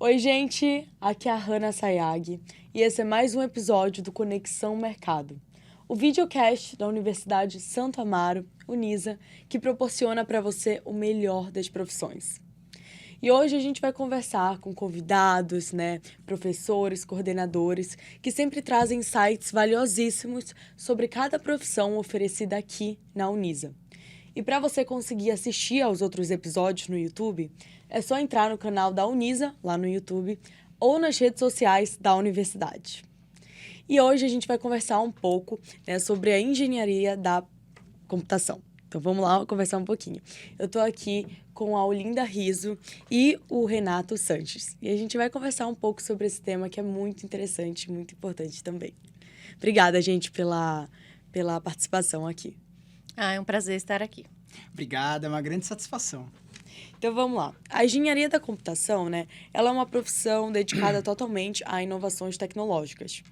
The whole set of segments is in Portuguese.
Oi, gente! Aqui é a Hannah Sayag e esse é mais um episódio do Conexão Mercado, o videocast da Universidade Santo Amaro, Unisa, que proporciona para você o melhor das profissões. E hoje a gente vai conversar com convidados, professores, coordenadores, que sempre trazem insights valiosíssimos sobre cada profissão oferecida aqui na Unisa. E para você conseguir assistir aos outros episódios no YouTube, é só entrar no canal da Unisa, lá no YouTube, ou nas redes sociais da universidade. E hoje a gente vai conversar um pouco sobre a engenharia da computação. Então vamos lá conversar um pouquinho. Eu estou aqui com a Olinda Riso e o Renato Sanches. E a gente vai conversar um pouco sobre esse tema que é muito interessante e muito importante também. Obrigada, gente, pela participação aqui. É um prazer estar aqui. Obrigado, é uma grande satisfação. Então, vamos lá. A engenharia da computação, ela é uma profissão dedicada totalmente a inovações tecnológicas.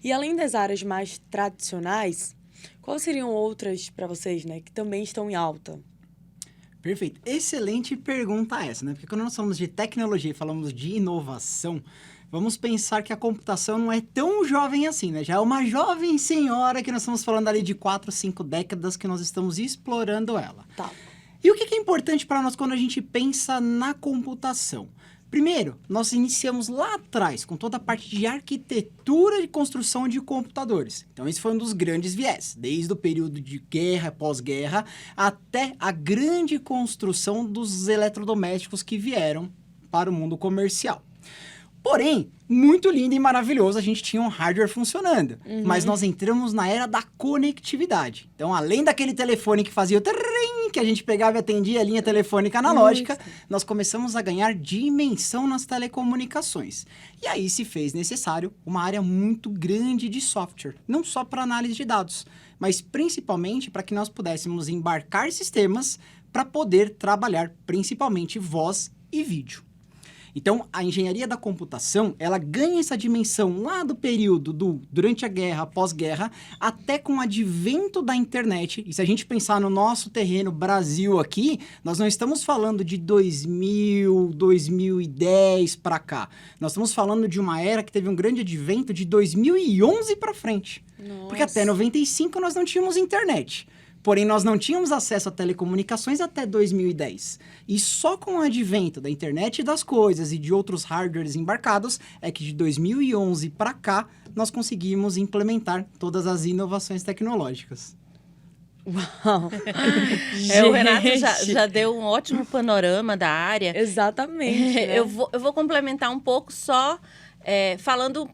E além das áreas mais tradicionais, quais seriam outras para vocês, que também estão em alta? Perfeito. Excelente pergunta essa, Porque quando nós falamos de tecnologia e falamos de inovação, vamos pensar que a computação não é tão jovem assim, Já é uma jovem senhora que nós estamos falando ali de 4, 5 décadas que nós estamos explorando ela. Tá. E o que é importante para nós quando a gente pensa na computação? Primeiro, nós iniciamos lá atrás com toda a parte de arquitetura e construção de computadores. Então, esse foi um dos grandes viés, desde o período de guerra, pós-guerra, até a grande construção dos eletrodomésticos que vieram para o mundo comercial. Porém, muito lindo e maravilhoso, a gente tinha um hardware funcionando. Mas nós entramos na era da conectividade. Então, além daquele telefone que fazia o trem, que a gente pegava e atendia a linha telefônica analógica, nós começamos a ganhar dimensão nas telecomunicações. E aí se fez necessário uma área muito grande de software, não só para análise de dados, mas principalmente para que nós pudéssemos embarcar sistemas para poder trabalhar principalmente voz e vídeo. Então, a engenharia da computação, ela ganha essa dimensão lá do período durante a guerra, pós-guerra, até com o advento da internet. E se a gente pensar no nosso terreno Brasil aqui, nós não estamos falando de 2000, 2010 para cá. Nós estamos falando de uma era que teve um grande advento de 2011 para frente. Nossa. Porque até 95 nós não tínhamos internet. Porém, nós não tínhamos acesso a telecomunicações até 2010. E só com o advento da internet das coisas e de outros hardwares embarcados, é que de 2011 para cá, nós conseguimos implementar todas as inovações tecnológicas. Uau! O Renato já deu um ótimo panorama da área. Exatamente. Eu vou complementar um pouco só falando...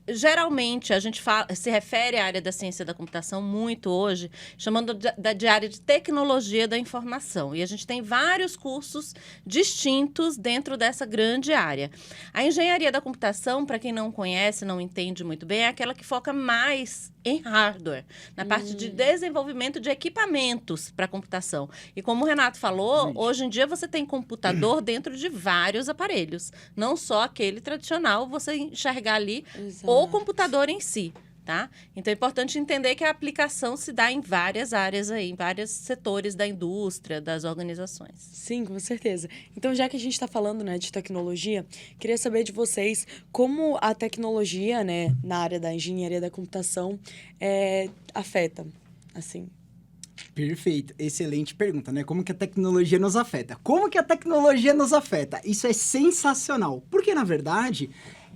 Geralmente, a gente se refere à área da ciência da computação muito hoje, chamando de área de tecnologia da informação. E a gente tem vários cursos distintos dentro dessa grande área. A engenharia da computação, para quem não conhece, não entende muito bem, é aquela que foca mais em hardware, na parte de desenvolvimento de equipamentos para computação. E como o Renato falou, hoje em dia você tem computador dentro de vários aparelhos. Não só aquele tradicional, você enxergar ali o computador em si, tá? Então, é importante entender que a aplicação se dá em várias áreas aí, em vários setores da indústria, das organizações. Sim, com certeza. Então, já que a gente está falando, de tecnologia, queria saber de vocês como a tecnologia, na área da engenharia da computação, afeta, assim. Perfeito, excelente pergunta, Como que a tecnologia nos afeta? Como que a tecnologia nos afeta? Isso é sensacional, porque, na verdade,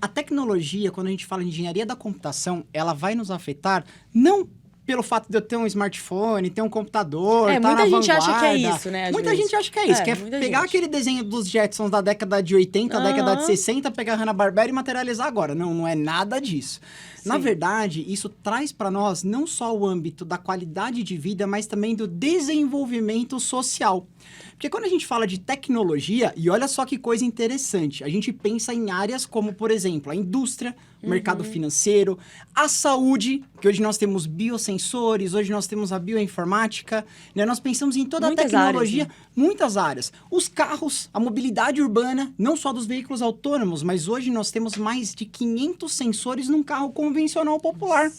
a tecnologia, quando a gente fala em engenharia da computação, ela vai nos afetar não pelo fato de eu ter um smartphone, ter um computador, estar na vanguarda. Muita gente acha que é isso, Muita gente acha que é isso. Quer pegar aquele desenho dos Jetsons da década de 80, década de 60, pegar a Hanna-Barbera e materializar agora. Não é nada disso. Sim. Na verdade, isso traz para nós não só o âmbito da qualidade de vida, mas também do desenvolvimento social. Porque quando a gente fala de tecnologia, e olha só que coisa interessante, a gente pensa em áreas como, por exemplo, a indústria, o mercado financeiro, a saúde, que hoje nós temos biosensores, hoje nós temos a bioinformática, Nós pensamos em toda Muitas a tecnologia, áreas, muitas áreas. Os carros, a mobilidade urbana, não só dos veículos autônomos, mas hoje nós temos mais de 500 sensores num carro convencional popular.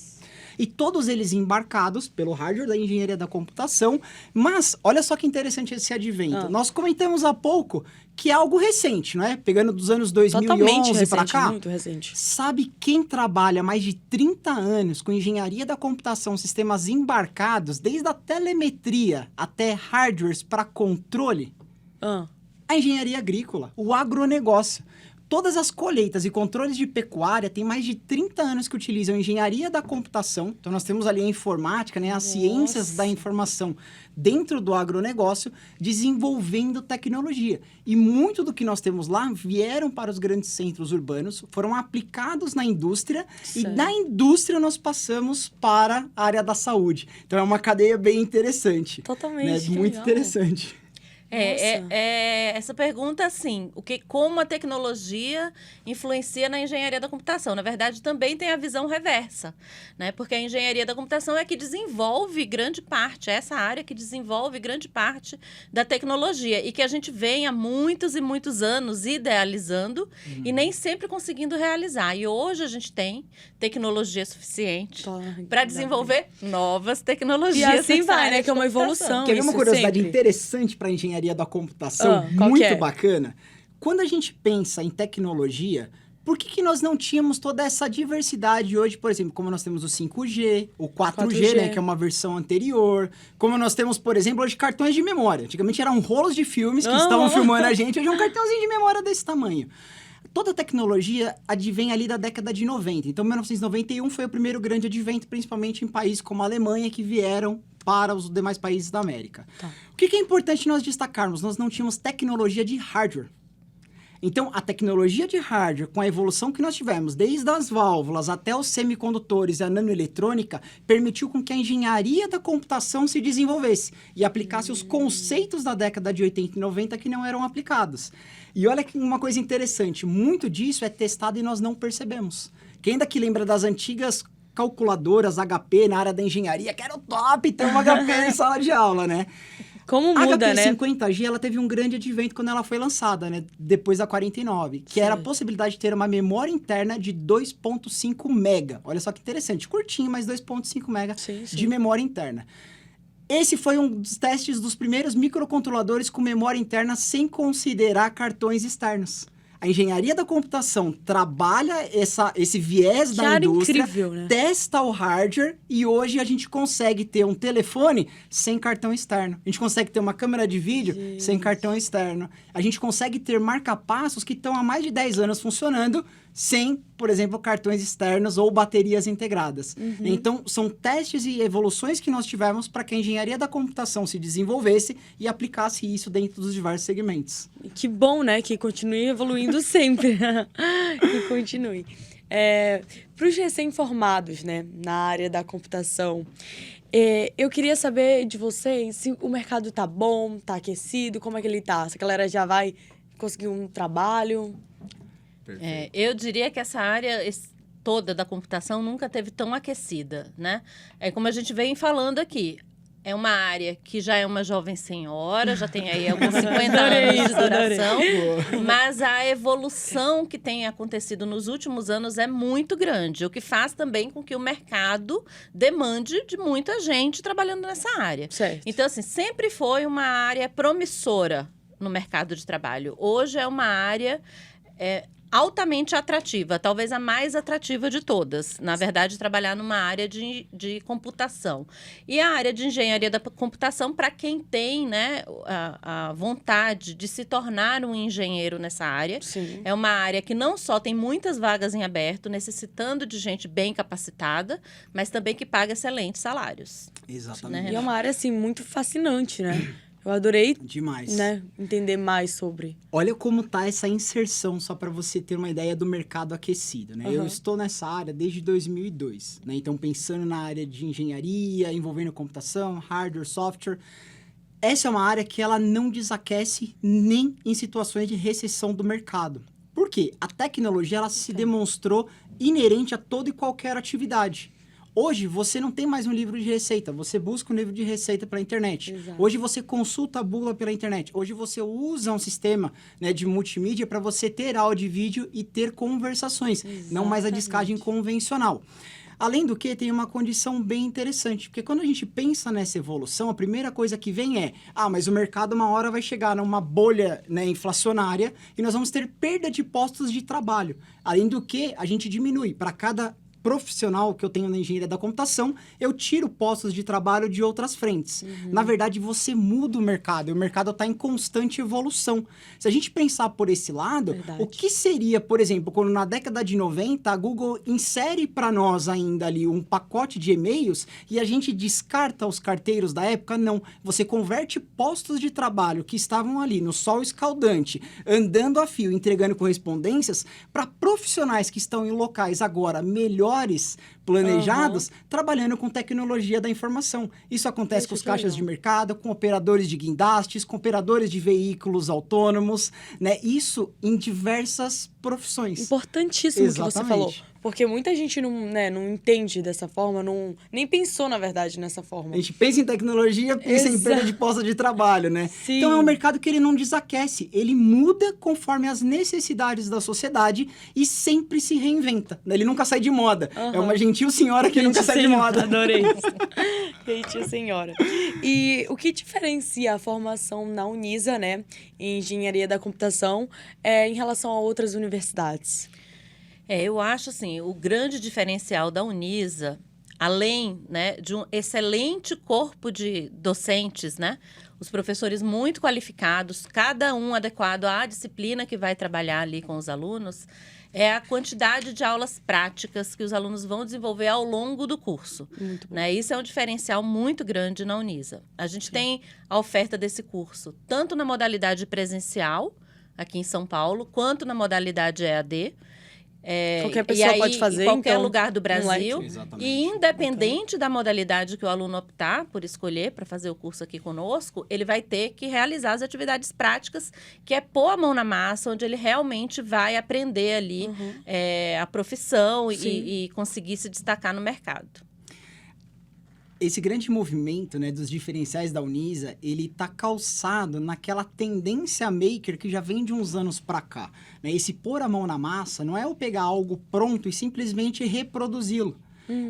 e todos eles embarcados pelo hardware da engenharia da computação. Mas, olha só que interessante esse advento. Nós comentamos há pouco que é algo recente, não é? Pegando dos anos 2011 para cá. Muito recente. Sabe quem trabalha mais de 30 anos com engenharia da computação, sistemas embarcados, desde a telemetria até hardwares para controle? A engenharia agrícola, o agronegócio. Todas as colheitas e controles de pecuária têm mais de 30 anos que utilizam engenharia da computação. Então, nós temos ali a informática, né, as ciências da informação dentro do agronegócio, desenvolvendo tecnologia. E muito do que nós temos lá vieram para os grandes centros urbanos, foram aplicados na indústria, e da indústria nós passamos para a área da saúde. Então, é uma cadeia bem interessante. Totalmente. Né? Muito interessante. Essa pergunta, assim, como a tecnologia influencia na engenharia da computação? Na verdade, também tem a visão reversa, né? Porque a engenharia da computação é que desenvolve grande parte, essa área que desenvolve grande parte da tecnologia e que a gente vem há muitos e muitos anos idealizando e nem sempre conseguindo realizar. E hoje a gente tem tecnologia suficiente para desenvolver novas tecnologias. E assim vai, né? Que é uma evolução. Quer ver uma curiosidade interessante para a engenharia da computação, muito bacana? Quando a gente pensa em tecnologia, por que nós não tínhamos toda essa diversidade hoje, por exemplo, como nós temos o 5G, o 4G, né, que é uma versão anterior, como nós temos, por exemplo, hoje cartões de memória. Antigamente eram rolos de filmes que estavam filmando a gente, hoje é um cartãozinho de memória desse tamanho. Toda a tecnologia advém ali da década de 90. Então, 1991 foi o primeiro grande advento, principalmente em países como a Alemanha, que vieram para os demais países da América. O que é importante nós destacarmos? Nós não tínhamos tecnologia de hardware. Então, a tecnologia de hardware, com a evolução que nós tivemos, desde as válvulas até os semicondutores e a nanoeletrônica, permitiu com que a engenharia da computação se desenvolvesse e aplicasse os conceitos da década de 80 e 90 que não eram aplicados. E olha que uma coisa interessante, muito disso é testado e nós não percebemos. Quem ainda que lembra das antigas calculadoras HP na área da engenharia, que era o top ter uma HP em sala de aula, né? Como muda, né? A HP 50G, ela teve um grande advento quando ela foi lançada, né? Depois da 49, que era a possibilidade de ter uma memória interna de 2.5 mega. Olha só que interessante, curtinho, mas 2.5 mega de memória interna. Esse foi um dos testes dos primeiros microcontroladores com memória interna sem considerar cartões externos. A engenharia da computação trabalha esse viés da indústria, incrível, né? Testa o hardware e hoje a gente consegue ter um telefone sem cartão externo. A gente consegue ter uma câmera de vídeo sem cartão externo. A gente consegue ter marca-passos que estão há mais de 10 anos funcionando sem, por exemplo, cartões externos ou baterias integradas. Então, são testes e evoluções que nós tivemos para que a engenharia da computação se desenvolvesse e aplicasse isso dentro dos diversos segmentos. Que bom, né? Que continue evoluindo sempre. Que continue. Para os recém-formados, né, na área da computação, eu queria saber de vocês se o mercado tá bom, tá aquecido, como é que ele tá? Se a galera já vai conseguir um trabalho... Eu diria que essa área toda da computação nunca teve tão aquecida, né? É como a gente vem falando aqui. É uma área que já é uma jovem senhora, já tem aí alguns 50 anos de duração, mas a evolução que tem acontecido nos últimos anos é muito grande, o que faz também com que o mercado demande de muita gente trabalhando nessa área. Certo. Então, assim, sempre foi uma área promissora no mercado de trabalho. Hoje é uma área... altamente atrativa, talvez a mais atrativa de todas. Na verdade, trabalhar numa área de computação. E a área de engenharia da computação, para quem tem, né, a vontade de se tornar um engenheiro nessa área, é uma área que não só tem muitas vagas em aberto, necessitando de gente bem capacitada, mas também que paga excelentes salários. Exatamente. Né? E é uma área, assim, muito fascinante, né? Eu adorei demais, né, entender mais sobre. Olha como tá essa inserção, só para você ter uma ideia do mercado aquecido, né? Eu estou nessa área desde 2002, né? Então, pensando na área de engenharia, envolvendo computação, hardware, software, essa é uma área que ela não desaquece nem em situações de recessão do mercado. Por quê? A tecnologia, ela se demonstrou inerente a toda e qualquer atividade. Hoje, você não tem mais um livro de receita. Você busca um livro de receita pela internet. Exato. Hoje, você consulta a bula pela internet. Hoje, você usa um sistema, né, de multimídia para você ter áudio e vídeo e ter conversações. Não mais a discagem convencional. Além do que, tem uma condição bem interessante, porque quando a gente pensa nessa evolução, a primeira coisa que vem é, mas o mercado uma hora vai chegar numa bolha, né, inflacionária e nós vamos ter perda de postos de trabalho. Além do que, a gente diminui. Para cada profissional que eu tenho na engenharia da computação, eu tiro postos de trabalho de outras frentes. Na verdade, você muda o mercado, e o mercado está em constante evolução. Se a gente pensar por esse lado, Verdade. o que seria, por exemplo, quando na década de 90, a Google insere para nós ainda ali um pacote de e-mails e a gente descarta os carteiros da época? Não. Você converte postos de trabalho que estavam ali no sol escaldante, andando a fio, entregando correspondências, para profissionais que estão em locais agora melhores planejados, trabalhando com tecnologia da informação. Isso acontece com os caixas de mercado, com operadores de guindastes, com operadores de veículos autônomos, né? Isso em diversas profissões. Importantíssimo o que você falou. Exatamente. Porque muita gente não entende dessa forma, nem pensou, na verdade, nessa forma. A gente pensa em tecnologia, pensa em perda de postos de trabalho, né? Sim. Então é um mercado que ele não desaquece, ele muda conforme as necessidades da sociedade e sempre se reinventa, né? Ele nunca sai de moda. É uma gentil senhora que nunca sai de moda. Adorei isso. Gentil senhora. E o que diferencia a formação na Unisa, né, em engenharia da computação, em relação a outras universidades? Eu acho assim, o grande diferencial da Unisa, além, né, de um excelente corpo de docentes, né, os professores muito qualificados, cada um adequado à disciplina que vai trabalhar ali com os alunos, é a quantidade de aulas práticas que os alunos vão desenvolver ao longo do curso. Muito bom. Né? Isso é um diferencial muito grande na Unisa. A gente tem a oferta desse curso tanto na modalidade presencial, aqui em São Paulo, quanto na modalidade EAD. Qualquer pessoa pode fazer, em qualquer então, lugar do Brasil. online. Exatamente. E independente da modalidade que o aluno optar por escolher para fazer o curso aqui conosco, ele vai ter que realizar as atividades práticas, que é pôr a mão na massa, onde ele realmente vai aprender ali a profissão e conseguir se destacar no mercado. Esse grande movimento, né, dos diferenciais da Unisa, ele está calçado naquela tendência maker que já vem de uns anos para cá. Né? Esse pôr a mão na massa não é eu pegar algo pronto e simplesmente reproduzi-lo.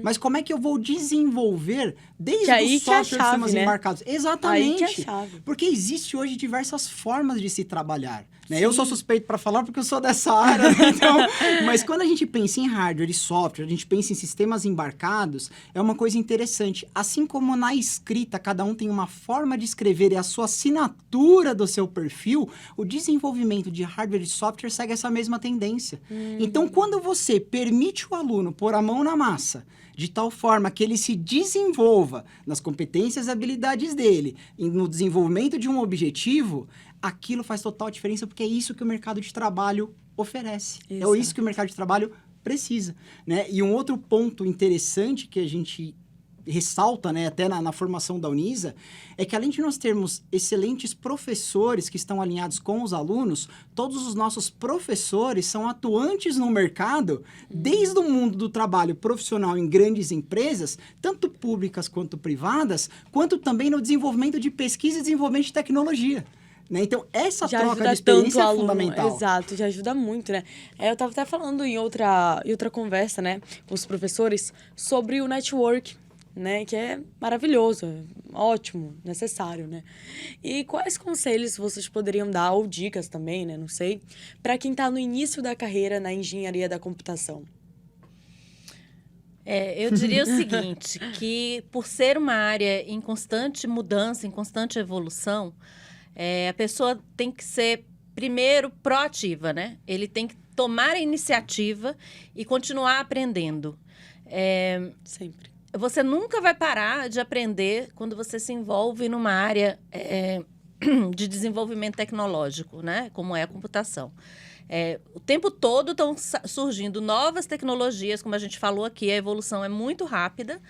Mas como é que eu vou desenvolver desde Que aí os que é a softwares chave, sistemas né? embarcados? Exatamente. Aí que é a chave. Porque existe hoje diversas formas de se trabalhar. Né? Eu sou suspeito para falar porque eu sou dessa área. Né? Então, mas quando a gente pensa em hardware e software, a gente pensa em sistemas embarcados, é uma coisa interessante. Assim como na escrita, cada um tem uma forma de escrever e a sua assinatura do seu perfil, o desenvolvimento de hardware e software segue essa mesma tendência. Então, quando você permite o aluno pôr a mão na massa, de tal forma que ele se desenvolva nas competências e habilidades dele, no desenvolvimento de um objetivo, aquilo faz total diferença, porque é isso que o mercado de trabalho oferece. Exato. É isso que o mercado de trabalho precisa. Né? E um outro ponto interessante que a gente ressalta, né, até na formação da Unisa, é que além de nós termos excelentes professores que estão alinhados com os alunos, todos os nossos professores são atuantes no mercado, desde o mundo do trabalho profissional em grandes empresas, tanto públicas quanto privadas, quanto também no desenvolvimento de pesquisa e desenvolvimento de tecnologia. Né? Então, essa Já troca ajuda de experiência tanto o é aluno. fundamental. Exato, já ajuda muito, né? Eu estava até falando em outra conversa, né, com os professores, sobre o network, né, que é maravilhoso, é ótimo, necessário, né? E quais conselhos vocês poderiam dar, ou dicas também, né, não sei, para quem está no início da carreira na engenharia da computação? Eu diria o seguinte, que por ser uma área em constante mudança, em constante evolução, a pessoa tem que ser, primeiro, proativa, né? Ele tem que tomar a iniciativa e continuar aprendendo. Sempre. Você nunca vai parar de aprender quando você se envolve numa área de desenvolvimento tecnológico, né? Como é a computação. O tempo todo estão surgindo novas tecnologias, como a gente falou aqui, a evolução é muito rápida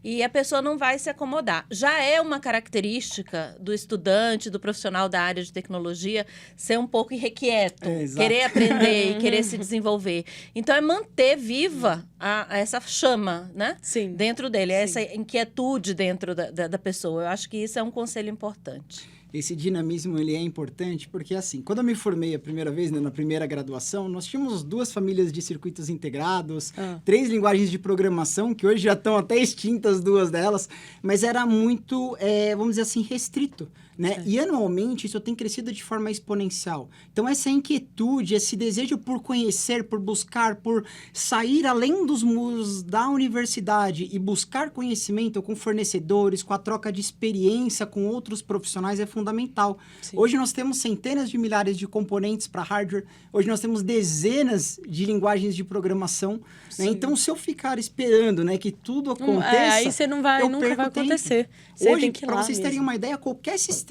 e a pessoa não vai se acomodar. Já é uma característica do estudante, do profissional da área de tecnologia, ser um pouco irrequieto, querer aprender e querer se desenvolver. Então, é manter viva essa chama, né? Sim. Dentro dele, essa inquietude dentro da pessoa. Eu acho que isso é um conselho importante. Esse dinamismo, ele é importante porque, assim, quando eu me formei a primeira vez, né, na primeira graduação, nós tínhamos 2 famílias de circuitos integrados, 3 linguagens de programação, que hoje já estão até extintas 2 delas, mas era muito, vamos dizer assim, restrito, né? E anualmente isso tem crescido de forma exponencial. Então essa inquietude, esse desejo por conhecer, por buscar, por sair além dos muros da universidade e buscar conhecimento com fornecedores, com a troca de experiência com outros profissionais é fundamental. Sim. Hoje nós temos centenas de milhares de componentes para hardware, hoje nós temos dezenas de linguagens de programação, né? Então se eu ficar esperando, né, que tudo aconteça, aí você nunca vai acontecer. Você hoje, tem que ir lá para vocês terem uma ideia, qualquer sistema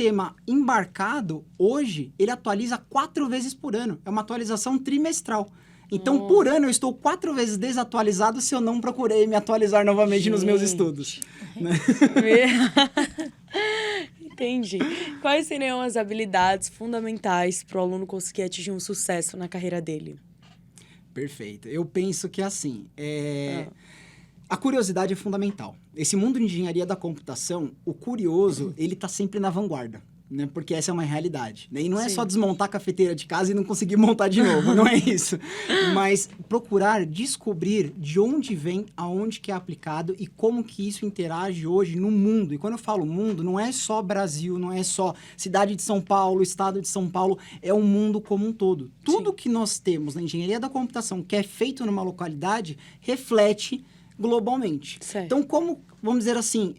embarcado, hoje, ele atualiza 4 vezes por ano. É uma atualização trimestral. Então, por ano, eu estou 4 vezes desatualizado se eu não procurei me atualizar novamente nos meus estudos. Né? Entendi. Quais seriam as habilidades fundamentais para o aluno conseguir atingir um sucesso na carreira dele? Perfeito. Eu penso que, assim, a curiosidade é fundamental. Esse mundo de engenharia da computação, o curioso, ele está sempre na vanguarda, né? Porque essa é uma realidade, né? E não é só desmontar a cafeteira de casa e não conseguir montar de novo, não é isso. Mas procurar descobrir de onde vem, aonde que é aplicado e como que isso interage hoje no mundo. E quando eu falo mundo, não é só Brasil, não é só cidade de São Paulo, estado de São Paulo, é o mundo como um todo. Tudo que nós temos na engenharia da computação que é feito numa localidade, reflete globalmente. Certo. Então, como, vamos dizer assim,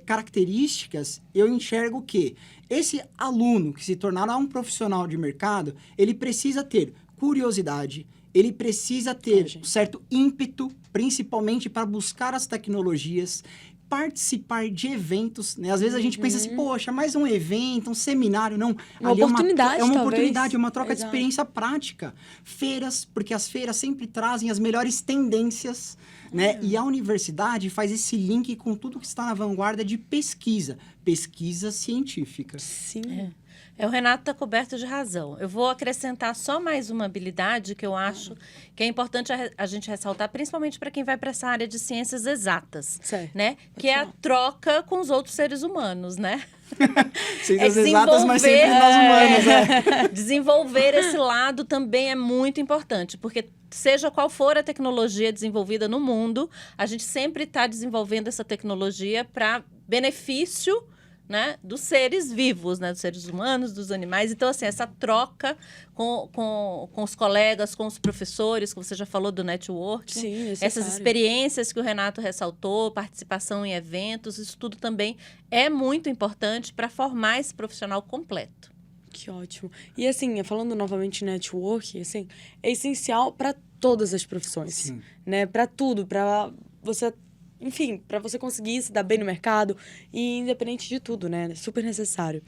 características, eu enxergo que esse aluno que se tornará um profissional de mercado, ele precisa ter curiosidade, ele precisa ter um certo ímpeto, principalmente para buscar as tecnologias, participar de eventos, né? Às vezes a gente pensa assim, poxa, mais um evento, um seminário, não. Uma oportunidade, é uma talvez. oportunidade, é uma troca de Exato. experiência prática. Feiras, porque as feiras sempre trazem as melhores tendências, né? E a universidade faz esse link com tudo que está na vanguarda de pesquisa científica. Sim. O Renato está coberto de razão. Eu vou acrescentar só mais uma habilidade que eu acho que é importante a gente ressaltar, principalmente para quem vai para essa área de ciências exatas, Certo. né? Que é a troca com os outros seres humanos, né? Ciências exatas, mas sempre nós humanos, Desenvolver esse lado também é muito importante, porque seja qual for a tecnologia desenvolvida no mundo, a gente sempre está desenvolvendo essa tecnologia para benefício, né, dos seres vivos, né, dos seres humanos, dos animais. Então, assim, essa troca com os colegas, com os professores, que você já falou do networking, Sim, necessário. essas experiências que o Renato ressaltou, participação em eventos, isso tudo também é muito importante para formar esse profissional completo. Que ótimo. E assim, falando novamente de network, assim, é essencial para todas as profissões, Sim. né? Para tudo, para você, enfim, para você conseguir se dar bem no mercado e independente de tudo, né? É super necessário.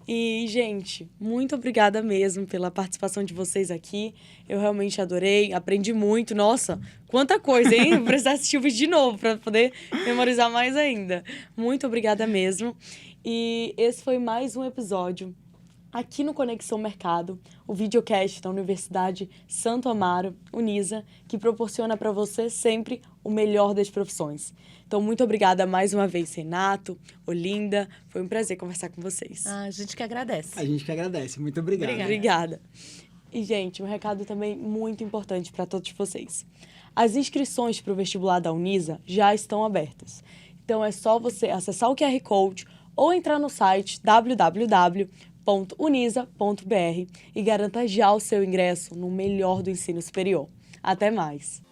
E, gente, muito obrigada mesmo pela participação de vocês aqui. Eu realmente adorei, aprendi muito. Nossa, quanta coisa, hein? Vou precisar assistir o vídeo de novo para poder memorizar mais ainda. Muito obrigada mesmo. E esse foi mais um episódio aqui no Conexão Mercado, o videocast da Universidade Santo Amaro, Unisa, que proporciona para você sempre o melhor das profissões. Então, muito obrigada mais uma vez, Renato, Olinda. Foi um prazer conversar com vocês. A gente que agradece. A gente que agradece. Muito obrigado. Obrigada. E, gente, um recado também muito importante para todos vocês. As inscrições para o vestibular da Unisa já estão abertas. Então, é só você acessar o QR Code ou entrar no site www.unisa.br e garanta já o seu ingresso no melhor do ensino superior. Até mais!